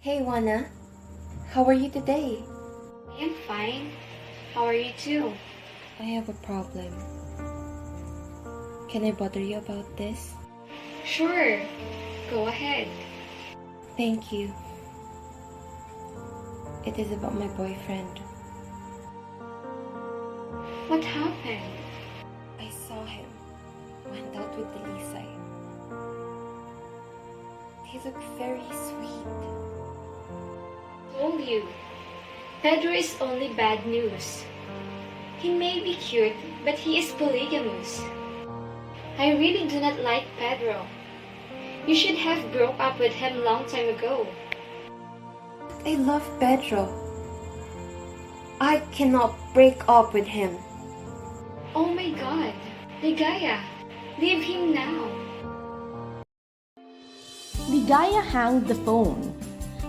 Hey Juana, how are you today? I'm fine. How are you too? I have a problem. Can I bother you about this? Sure. Go ahead. Thank you. It is about my boyfriend. What happened? I saw him. Went out with Lisa. He looked very sweet. Told you. Pedro is only bad news. He may be cute, but he is polygamous. I really do not like Pedro. You should have broke up with him long time ago. I love Pedro. I cannot break up with him. Oh my God. Ligaya, leave him now. Ligaya hung the phone.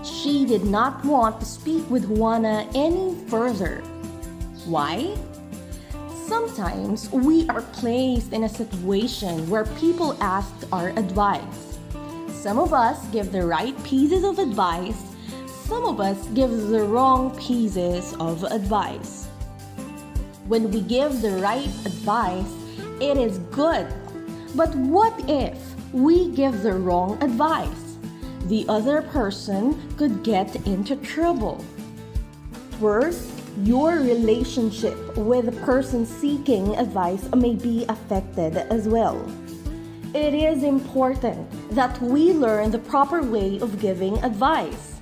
She did not want to speak with Juana any further. Why? Sometimes we are placed in a situation where people ask our advice. Some of us give the right pieces of advice. Some of us give the wrong pieces of advice. When we give the right advice, it is good. But what if we give the wrong advice? The other person could get into trouble. First, your relationship with the person seeking advice may be affected as well. It is important that we learn the proper way of giving advice.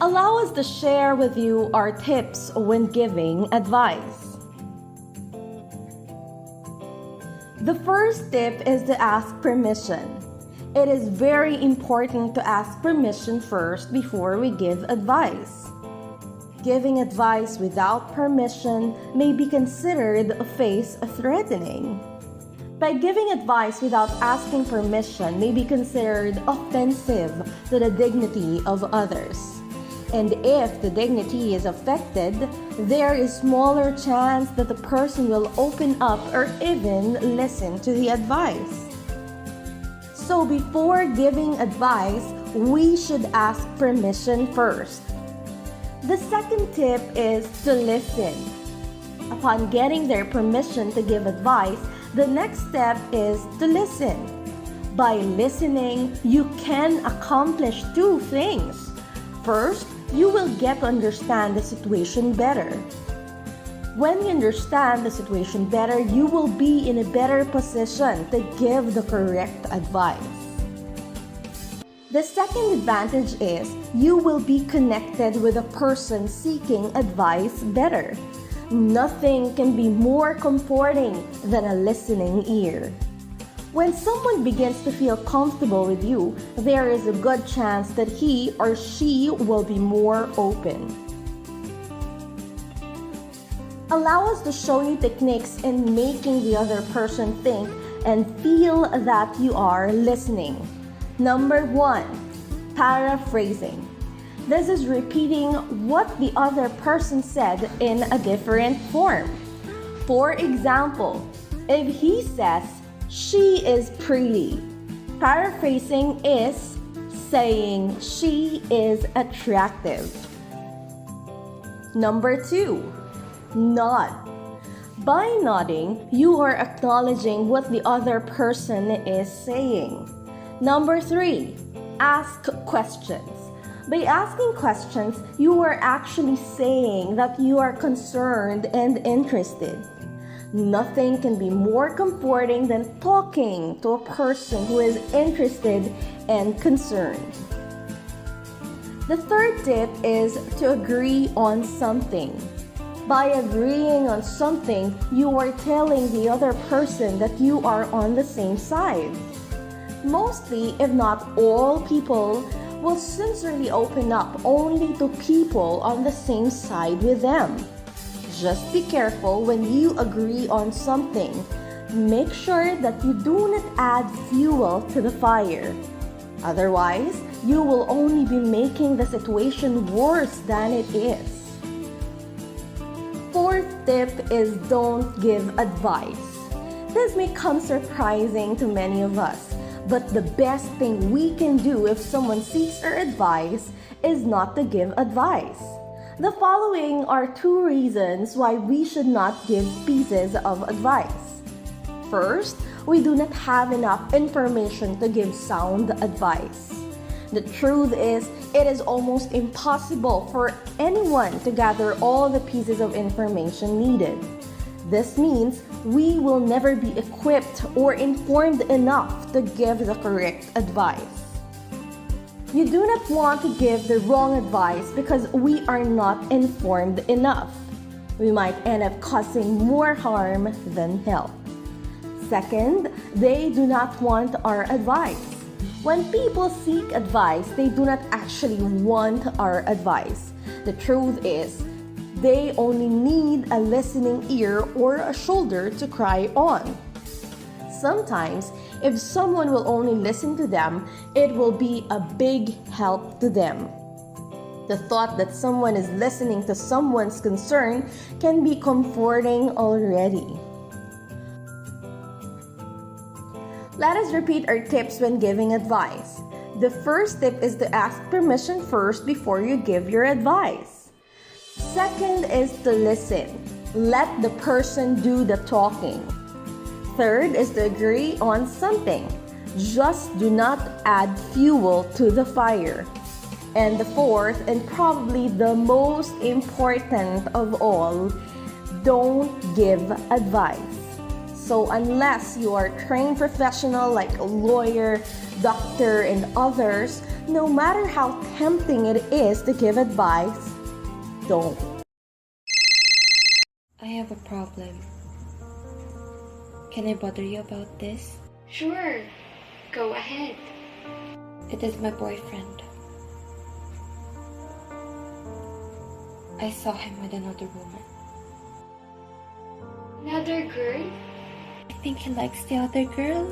Allow us to share with you our tips when giving advice. The first tip is to ask permission. It is very important to ask permission first before we give advice. Giving advice without permission may be considered face-threatening. By giving advice without asking permission may be considered offensive to the dignity of others. And if the dignity is affected, there is smaller chance that the person will open up or even listen to the advice. So before giving advice, we should ask permission first. The second tip is to listen. Upon getting their permission to give advice, the next step is to listen. By listening, you can accomplish two things. First, you will get to understand the situation better. When you understand the situation better, you will be in a better position to give the correct advice. The second advantage is you will be connected with a person seeking advice better. Nothing can be more comforting than a listening ear. When someone begins to feel comfortable with you, there is a good chance that he or she will be more open. Allow us to show you techniques in making the other person think and feel that you are listening. Number 1, paraphrasing. This is repeating what the other person said in a different form. For example, if he says, "She is pretty," paraphrasing is saying, "She is attractive." Number 2, nod. By nodding, you are acknowledging what the other person is saying. Number 3, ask questions. By asking questions, you are actually saying that you are concerned and interested. Nothing can be more comforting than talking to a person who is interested and concerned. The third tip is to agree on something. By agreeing on something, you are telling the other person that you are on the same side. Mostly, if not all people, will sincerely open up only to people on the same side with them. Just be careful when you agree on something. Make sure that you do not add fuel to the fire. Otherwise, you will only be making the situation worse than it is. Fourth tip is don't give advice. This may come surprising to many of us, But the best thing we can do if someone seeks our advice is not to give advice. The following are 2 reasons why we should not give pieces of advice. First, we do not have enough information to give sound advice. The truth is, it is almost impossible for anyone to gather all the pieces of information needed. This means we will never be equipped or informed enough to give the correct advice. You do not want to give the wrong advice because we are not informed enough. We might end up causing more harm than help. Second, they do not want our advice. When people seek advice, they do not actually want our advice. The truth is, they only need a listening ear or a shoulder to cry on. Sometimes, if someone will only listen to them, it will be a big help to them. The thought that someone is listening to someone's concern can be comforting already. Let us repeat our tips when giving advice. The first tip is to ask permission first before you give your advice. Second is to listen. Let the person do the talking. Third is to agree on something. Just do not add fuel to the fire. And the fourth, and probably the most important of all, don't give advice. So unless you are a trained professional like a lawyer, doctor, and others, no matter how tempting it is to give advice, don't. I have a problem. Can I bother you about this? Sure, go ahead. It is my boyfriend. I saw him with another woman. Another girl? I think he likes the other girl.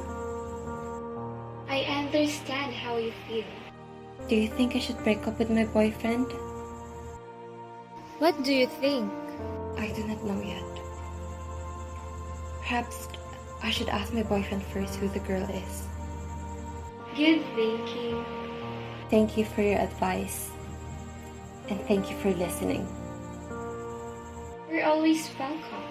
I understand how you feel. Do you think I should break up with my boyfriend? What do you think? I do not know yet. Perhaps I should ask my boyfriend first who the girl is. Good thinking. Thank you for your advice. And thank you for listening. You're always welcome.